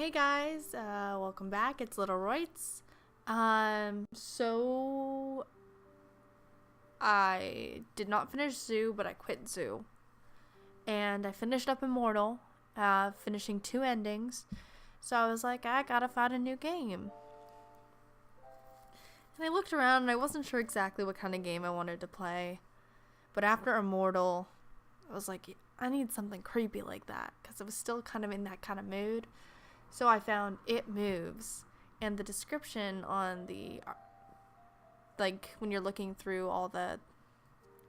Hey guys, welcome back. It's Little Royts. So I did not finish Zoo, but I quit Zoo. And I finished up Immortal, finishing 2 endings. So I was like, I gotta find a new game. And I looked around and I wasn't sure exactly what kind of game I wanted to play. But after Immortal, I was like, I need something creepy like that, because I was still kind of in that kind of mood. So I found It Moves, and the description on the, like, when you're looking through all the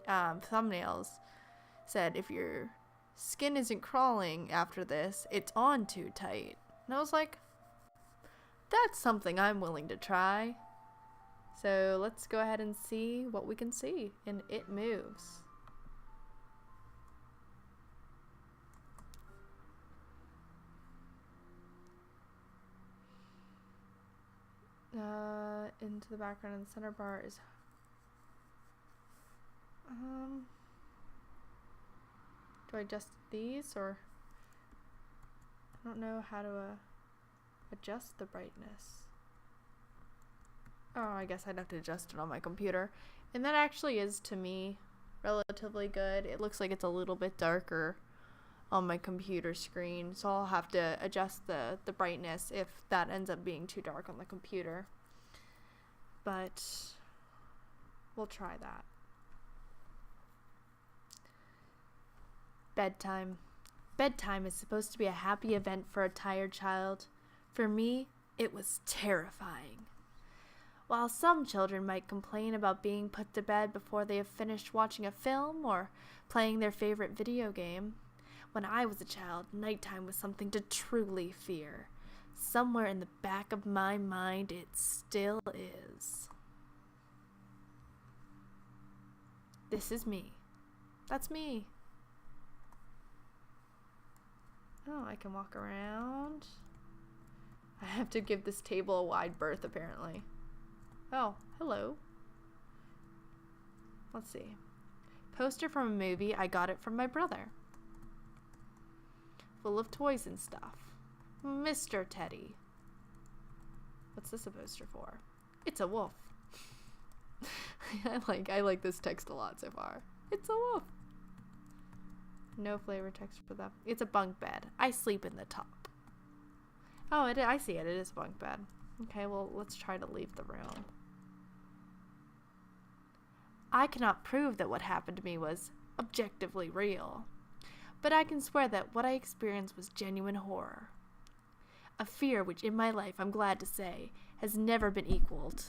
thumbnails, said if your skin isn't crawling after this, it's on too tight. And I was like, that's something I'm willing to try. So let's go ahead and see what we can see in It Moves. Into the background and the center bar is do I adjust these, or I don't know how to adjust the brightness. Oh, I guess I'd have to adjust it on my computer. And that actually is, to me, relatively good. It looks like it's a little bit darker on my computer screen, so I'll have to adjust the brightness if that ends up being too dark on the computer. But we'll try that. Bedtime. Bedtime is supposed to be a happy event for a tired child. For me, it was terrifying. While some children might complain about being put to bed before they have finished watching a film or playing their favorite video game, when I was a child, nighttime was something to truly fear. Somewhere in the back of my mind, it still is. This is me. That's me. Oh, I can walk around. I have to give this table a wide berth, apparently. Oh, hello. Let's see. Poster from a movie. I got it from my brother. Full of toys and stuff. Mr. Teddy. What's this a poster for? It's a wolf. I like this text a lot so far. It's a wolf. No flavor text for that. It's a bunk bed. I sleep in the top. Oh, I see it. It is a bunk bed. Okay, well, let's try to leave the room. I cannot prove that what happened to me was objectively real, but I can swear that what I experienced was genuine horror. A fear which in my life, I'm glad to say, has never been equaled.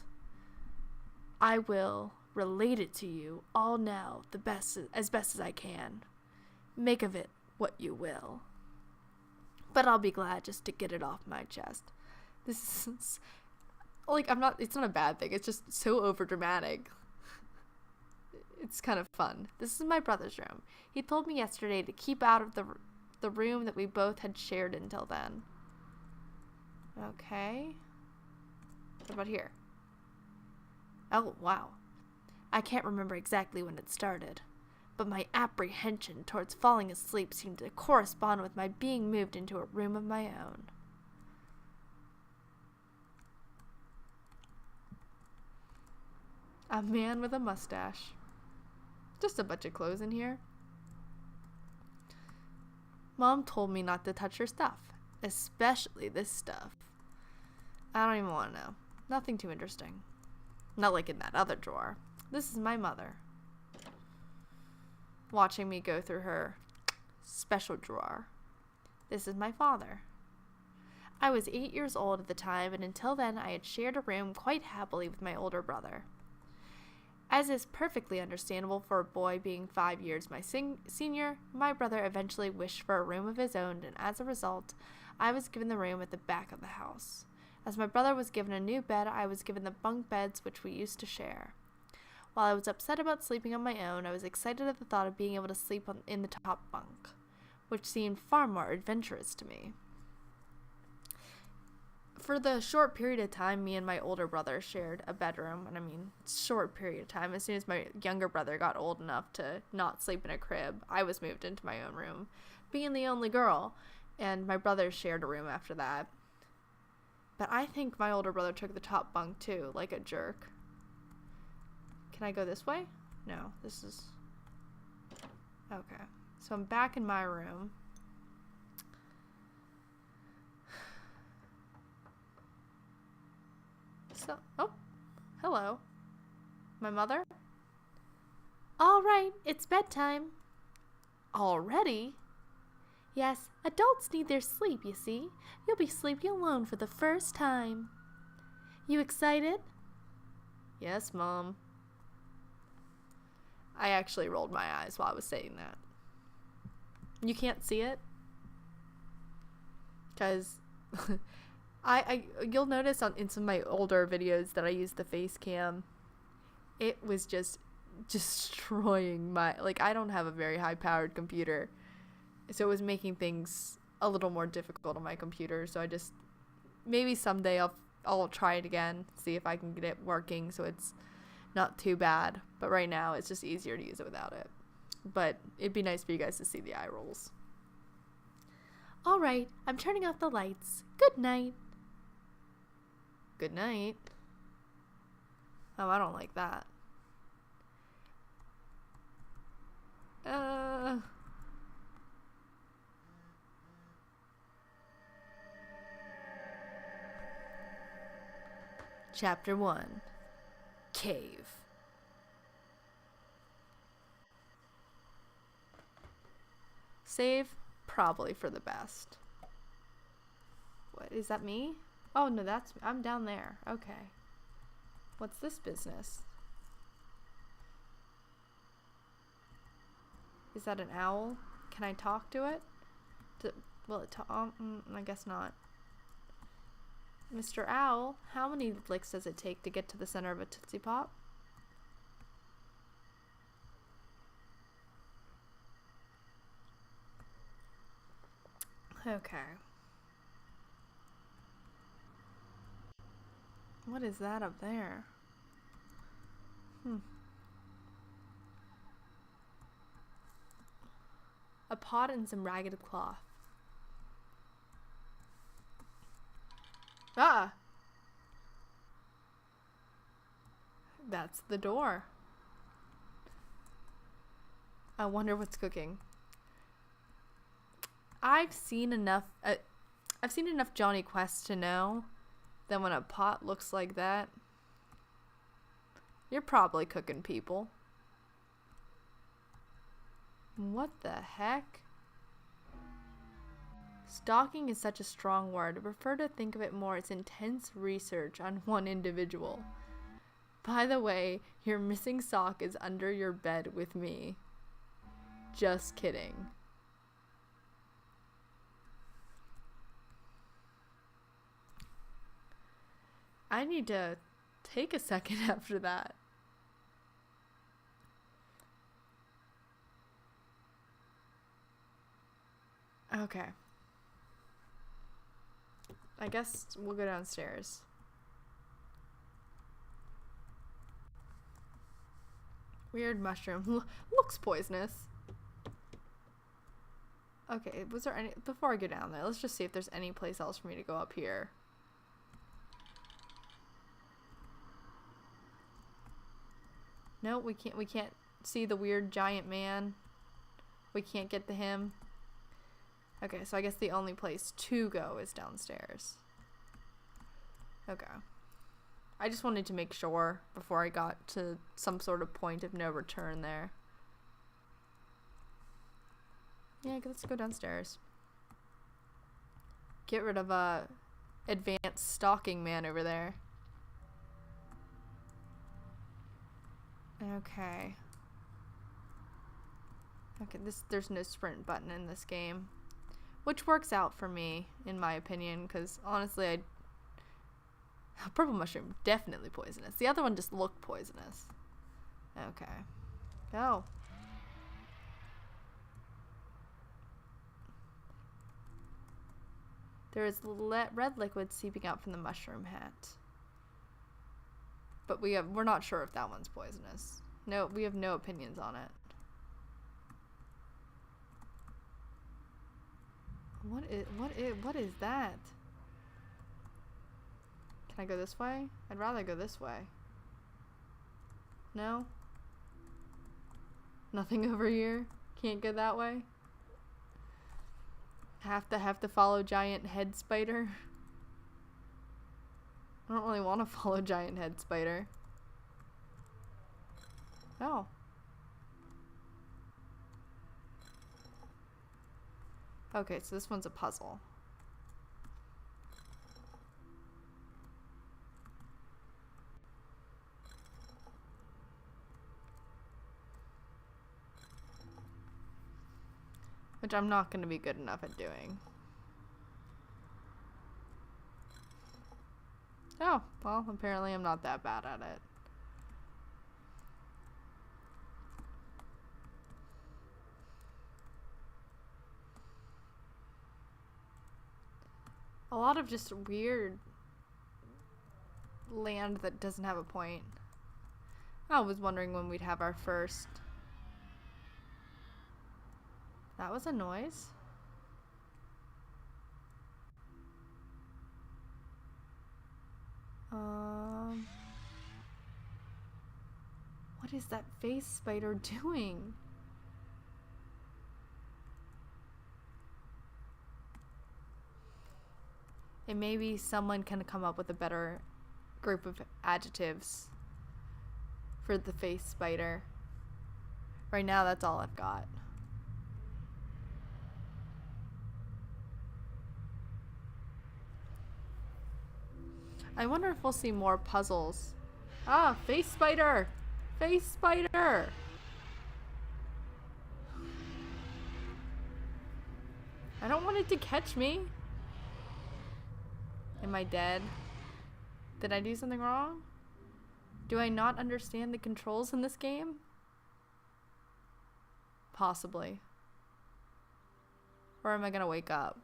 I will relate it to you all now as best as I can. Make of it what you will. But I'll be glad just to get it off my chest. This is, it's not a bad thing, it's just so overdramatic. It's kind of fun. This is my brother's room. He told me yesterday to keep out of the room that we both had shared until then. Okay. What about here? Oh, wow. I can't remember exactly when it started, but my apprehension towards falling asleep seemed to correspond with my being moved into a room of my own. A man with a mustache. Just a bunch of clothes in here. Mom told me not to touch her stuff, especially this stuff. I don't even want to know. Nothing too interesting. Not like in that other drawer. This is my mother, watching me go through her special drawer. This is my father. I was 8 years old at the time, and until then I had shared a room quite happily with my older brother. As is perfectly understandable for a boy being 5 years my senior, my brother eventually wished for a room of his own, and as a result, I was given the room at the back of the house. As my brother was given a new bed, I was given the bunk beds which we used to share. While I was upset about sleeping on my own, I was excited at the thought of being able to sleep in the top bunk, which seemed far more adventurous to me. For the short period of time me and my older brother shared a bedroom, and I mean short period of time, as soon as my younger brother got old enough to not sleep in a crib, I was moved into my own room, being the only girl, and my brother shared a room after that. But I think my older brother took the top bunk too, like a jerk. Can I go this way? No, this is... Okay. So I'm back in my room. So, oh, hello. My mother? All right, it's bedtime. Already? Yes, adults need their sleep, you see. You'll be sleeping alone for the first time. You excited? Yes, Mom. I actually rolled my eyes while I was saying that. You can't see it? Because you'll notice in some of my older videos that I use the face cam. It was just destroying my... Like, I don't have a very high-powered computer. So it was making things a little more difficult on my computer. So I just... Maybe someday I'll try it again. See if I can get it working so it's not too bad. But right now, it's just easier to use it without it. But it'd be nice for you guys to see the eye rolls. All right, I'm turning off the lights. Good night. Good night. Oh, I don't like that. Chapter 1. Cave. Save, probably for the best. What, is that me? Oh, no, I'm down there. Okay. What's this business? Is that an owl? Can I talk to it? Will it talk? I guess not. Mr. Owl, how many licks does it take to get to the center of a Tootsie Pop? Okay. What is that up there? A pot and some ragged cloth. Ah! That's the door. I wonder what's cooking. I've seen enough Johnny Quest to know that when a pot looks like that, you're probably cooking people. What the heck? Stalking is such a strong word. I prefer to think of it more as intense research on one individual. By the way, your missing sock is under your bed with me. Just kidding. I need to take a second after that. Okay. I guess we'll go downstairs. Weird mushroom. Looks poisonous. Okay, was there any... Before I go down there, let's just see if there's any place else for me to go up here. No, we can't see the weird giant man. We can't get to him. Okay, so I guess the only place to go is downstairs. Okay. I just wanted to make sure before I got to some sort of point of no return there. Yeah, let's go downstairs. Get rid of advanced stalking man over there. Okay. Okay, there's no sprint button in this game. Which works out for me, in my opinion, because honestly, purple mushroom, definitely poisonous. The other one just looked poisonous. Okay. Go. There is red liquid seeping out from the mushroom hat. But we're not sure if that one's poisonous. No, we have no opinions on it. What is that? Can I go this way? I'd rather go this way. No? Nothing over here? Can't go that way? Have to follow giant head spider? I don't really want to follow giant head spider. No. Okay, so this one's a puzzle. Which I'm not going to be good enough at doing. Oh, well, apparently I'm not that bad at it. A lot of just weird land that doesn't have a point. I was wondering when we'd have our first. That was a noise. What is that face spider doing? And maybe someone can come up with a better group of adjectives for the face spider. Right now, that's all I've got. I wonder if we'll see more puzzles. Ah, face spider! Face spider! I don't want it to catch me. Am I dead? Did I do something wrong? Do I not understand the controls in this game? Possibly. Or am I gonna wake up?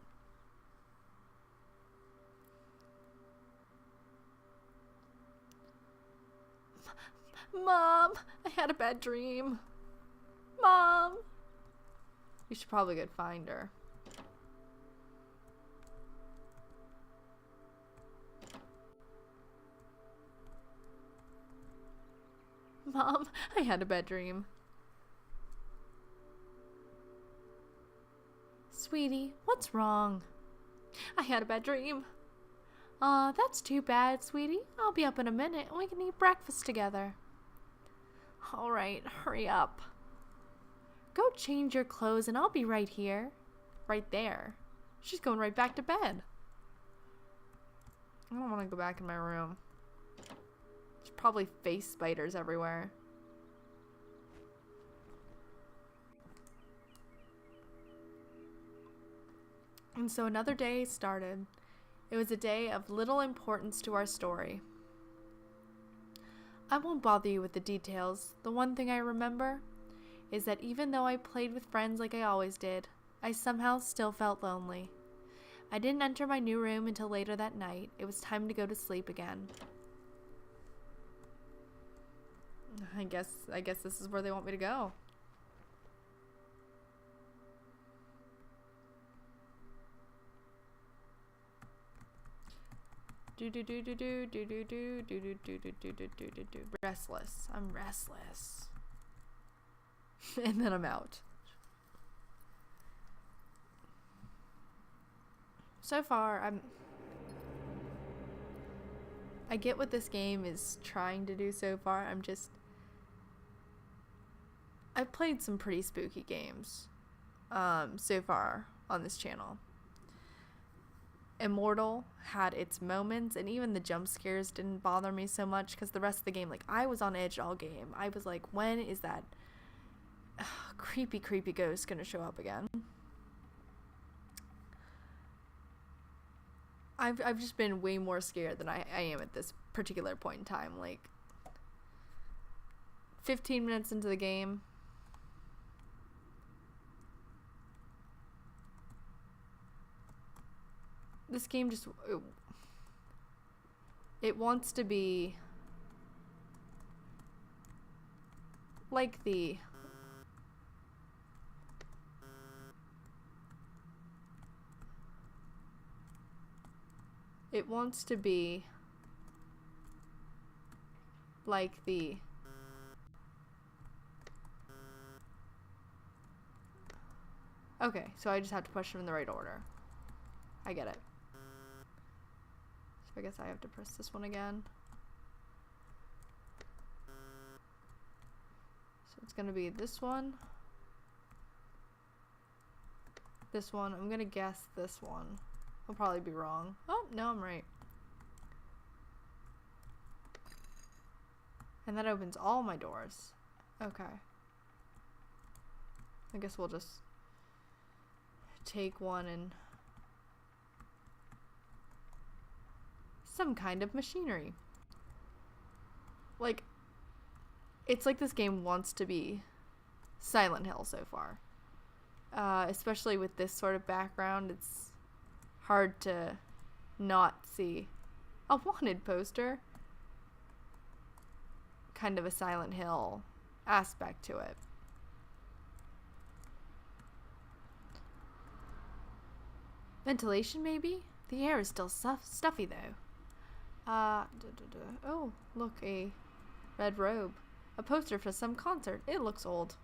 Mom, I had a bad dream. Mom! You should probably go find her. Mom, I had a bad dream. Sweetie, what's wrong? I had a bad dream. Aw, that's too bad, sweetie. I'll be up in a minute and we can eat breakfast together. Alright, hurry up. Go change your clothes and I'll be right here. Right there. She's going right back to bed. I don't want to go back in my room. There's probably face spiders everywhere. And so another day started. It was a day of little importance to our story. I won't bother you with the details. The one thing I remember is that even though I played with friends like I always did, I somehow still felt lonely. I didn't enter my new room until later that night. It was time to go to sleep again. I guess this is where they want me to go. Restless. I'm restless. And then I'm out. So far, I get what this game is trying to do so far. I've played some pretty spooky games so far on this channel. Immortal had its moments, and even the jump scares didn't bother me so much because the rest of the game, like, I was on edge all game. I was like, when is that creepy ghost gonna show up again? I've just been way more scared than I am at this particular point in time. Like, 15 minutes into the game, this game just, it wants to be like it wants to be like the... Okay, so I just have to push them in the right order. I get it. So I guess I have to press this one again. So it's gonna be this one. This one. I'm gonna guess this one. I'll probably be wrong. Oh, no, I'm right. And that opens all my doors. Okay. I guess we'll just take one and... some kind of machinery. Like, it's like this game wants to be Silent Hill so far. Especially with this sort of background, it's hard to not see a wanted poster. Kind of a Silent Hill aspect to it. Ventilation, maybe? The air is still stuffy, though. Oh, look, a red robe. A poster for some concert. It looks old.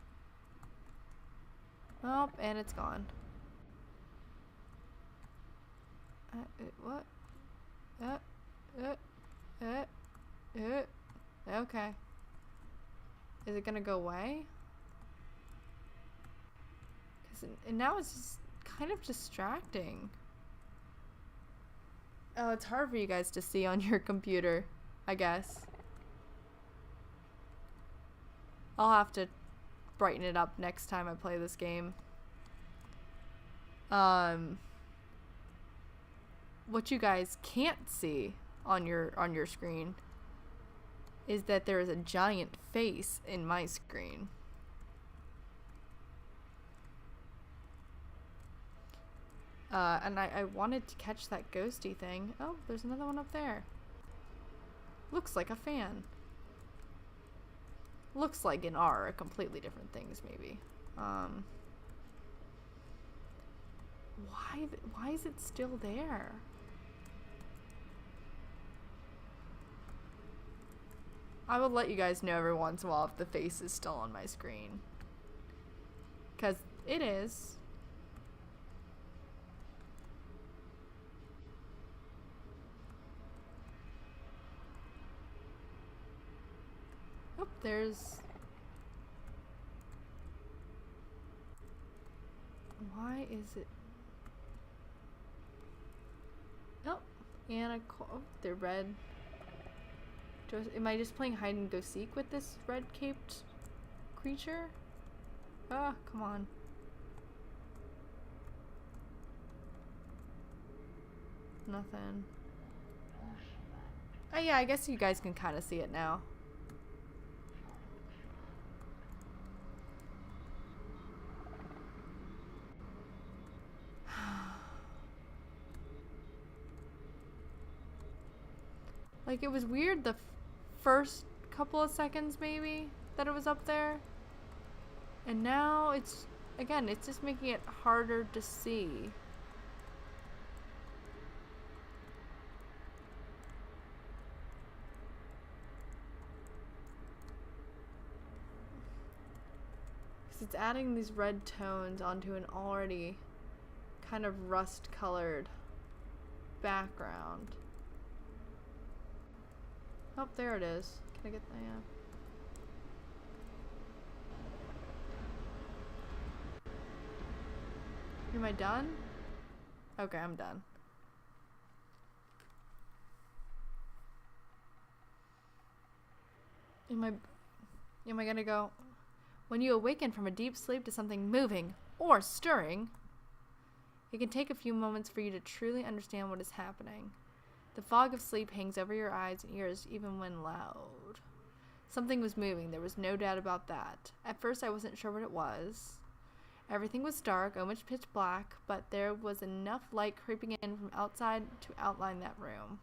Oh, and it's gone. What? Okay. Is it gonna go away? And now it's just kind of distracting. Oh, it's hard for you guys to see on your computer, I guess. I'll have to brighten it up next time I play this game. What you guys can't see on your screen is that there is a giant face in my screen. And I wanted to catch that ghosty thing. Oh, there's another one up there. Looks like a fan. Looks like and are completely different things, maybe. Why is it still there? I will let you guys know every once in a while if the face is still on my screen. 'Cause it is. Oh, there's... Why is it... Oh, and oh, they're red. Am I just playing hide and go seek with this red caped creature? Ah, come on. Nothing. Oh yeah, I guess you guys can kind of see it now. Like, it was weird the first couple of seconds, maybe, that it was up there. And now it's, again, it's just making it harder to see. Because it's adding these red tones onto an already kind of rust-colored background. Oh, there it is. Can I get that? Yeah. Am I done? Okay, I'm done. Am I gonna go? When you awaken from a deep sleep to something moving or stirring, it can take a few moments for you to truly understand what is happening. The fog of sleep hangs over your eyes and ears even when loud. Something was moving, there was no doubt about that. At first I wasn't sure what it was. Everything was dark, almost pitch black, but there was enough light creeping in from outside to outline that room.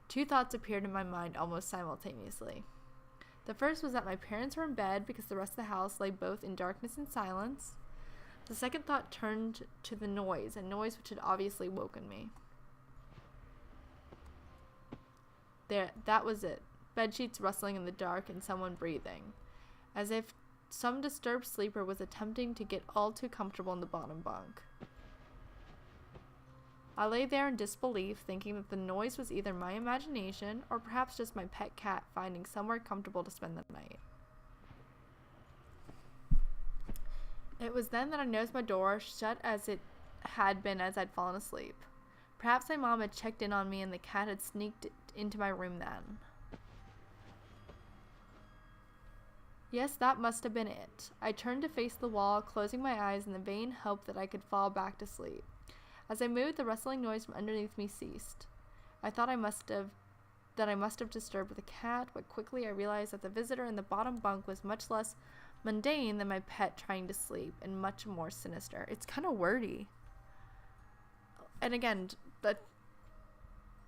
Two thoughts appeared in my mind almost simultaneously. The first was that my parents were in bed because the rest of the house lay both in darkness and silence. The second thought turned to the noise, a noise which had obviously woken me. There, that was it. bedsheets rustling in the dark, and someone breathing, as if some disturbed sleeper was attempting to get all too comfortable in the bottom bunk. I lay there in disbelief, thinking that the noise was either my imagination or perhaps just my pet cat finding somewhere comfortable to spend the night. It was then that I noticed my door shut as it had been as I'd fallen asleep. Perhaps my mom had checked in on me and the cat had sneaked into my room then. Yes, that must have been it. I turned to face the wall, closing my eyes in the vain hope that I could fall back to sleep. As I moved, the rustling noise from underneath me ceased. I thought I must have disturbed the cat, but quickly I realized that the visitor in the bottom bunk was much less mundane than my pet trying to sleep, and much more sinister. It's kind of wordy. And again, but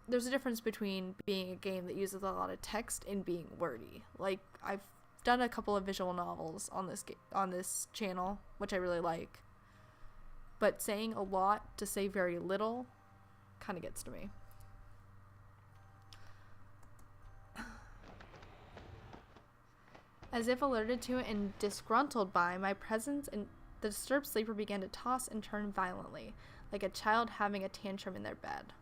there's a difference between being a game that uses a lot of text and being wordy. Like, I've done a couple of visual novels on this channel, which I really like. But saying a lot to say very little kind of gets to me. As if alerted to it and disgruntled by my presence, and the disturbed sleeper began to toss and turn violently, like a child having a tantrum in their bed.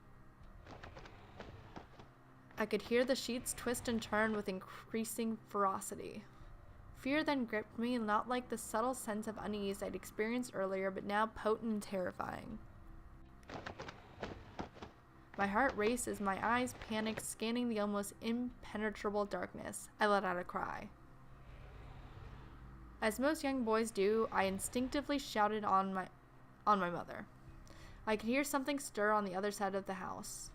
I could hear the sheets twist and turn with increasing ferocity. Fear then gripped me, not like the subtle sense of unease I'd experienced earlier, but now potent and terrifying. My heart raced as my eyes panicked, scanning the almost impenetrable darkness. I let out a cry. As most young boys do, I instinctively shouted on my mother. I could hear something stir on the other side of the house,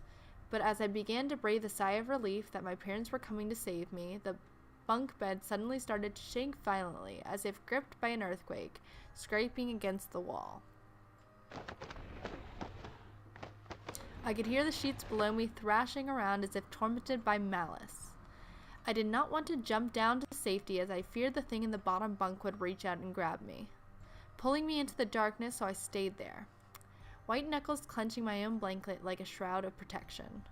but as I began to breathe a sigh of relief that my parents were coming to save me, the bunk bed suddenly started to shake violently, as if gripped by an earthquake, scraping against the wall. I could hear the sheets below me thrashing around as if tormented by malice. I did not want to jump down to safety, as I feared the thing in the bottom bunk would reach out and grab me, pulling me into the darkness, so I stayed there, white knuckles clenching my own blanket like a shroud of protection.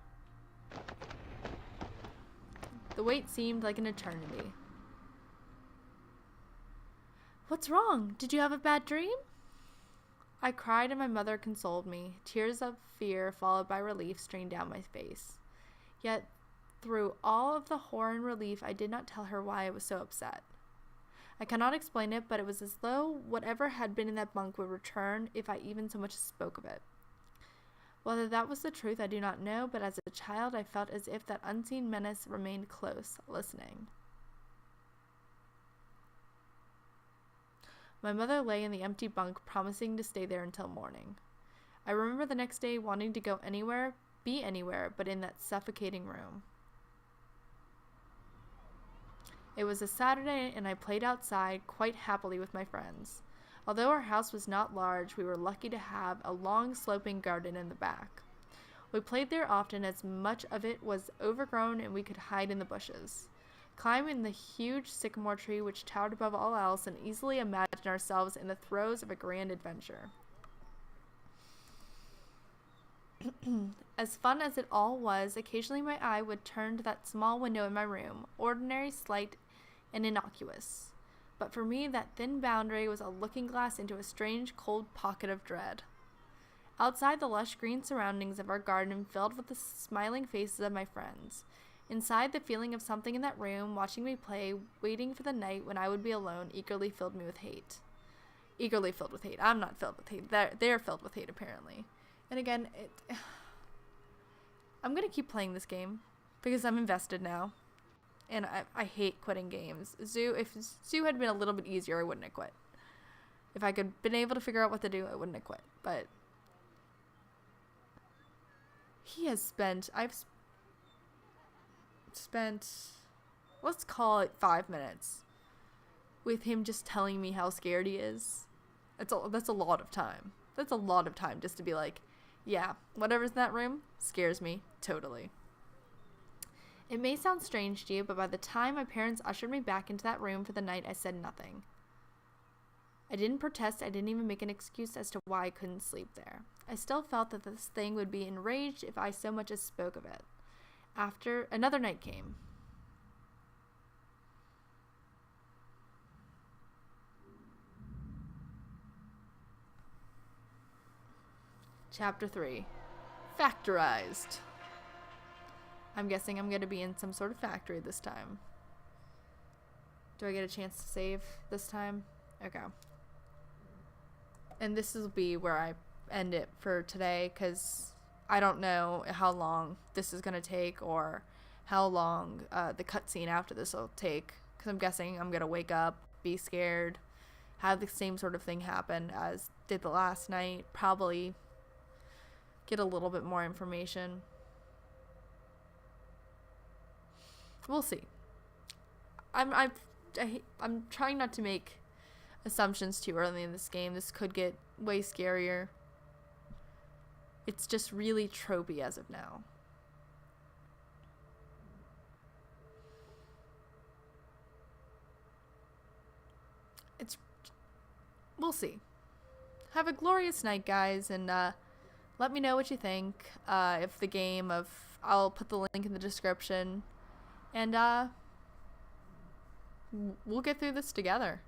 The wait seemed like an eternity. "What's wrong? Did you have a bad dream?" I cried, and my mother consoled me. Tears of fear followed by relief streamed down my face. Yet, through all of the horror and relief, I did not tell her why I was so upset. I cannot explain it, but it was as though whatever had been in that bunk would return if I even so much as spoke of it. Whether that was the truth, I do not know, but as a child, I felt as if that unseen menace remained close, listening. My mother lay in the empty bunk, promising to stay there until morning. I remember the next day wanting to go anywhere, be anywhere, but in that suffocating room. It was a Saturday, and I played outside quite happily with my friends. Although our house was not large, we were lucky to have a long sloping garden in the back. We played there often, as much of it was overgrown and we could hide in the bushes, climb in the huge sycamore tree which towered above all else, and easily imagine ourselves in the throes of a grand adventure. As fun as it all was, occasionally my eye would turn to that small window in my room, ordinary, slight, and innocuous. But for me, that thin boundary was a looking glass into a strange, cold pocket of dread. Outside, the lush green surroundings of our garden filled with the smiling faces of my friends. Inside, the feeling of something in that room, watching me play, waiting for the night when I would be alone, eagerly filled me with hate. Eagerly filled with hate. I'm not filled with hate. They're filled with hate, apparently. And again, I'm going to keep playing this game because I'm invested now. And I hate quitting games. If Zoo had been a little bit easier, I wouldn't have quit. If I could been able to figure out what to do, I wouldn't have quit. But I've spent, let's call it 5 minutes with him just telling me how scared he is. That's a lot of time. That's a lot of time just to be like, yeah, whatever's in that room scares me totally. It may sound strange to you, but by the time my parents ushered me back into that room for the night, I said nothing. I didn't protest. I didn't even make an excuse as to why I couldn't sleep there. I still felt that this thing would be enraged if I so much as spoke of it. After another night came. Chapter 3. Factorized. I'm guessing I'm going to be in some sort of factory this time. Do I get a chance to save this time? Okay. And this will be where I end it for today, because I don't know how long this is going to take or how long the cutscene after this will take, because I'm guessing I'm going to wake up, be scared, have the same sort of thing happen as did the last night, probably get a little bit more information. We'll see. I'm trying not to make assumptions too early in this game. This could get way scarier. It's just really tropey as of now. We'll see. Have a glorious night, guys, and let me know what you think. If the game of, I'll put the link in the description, and we'll get through this together.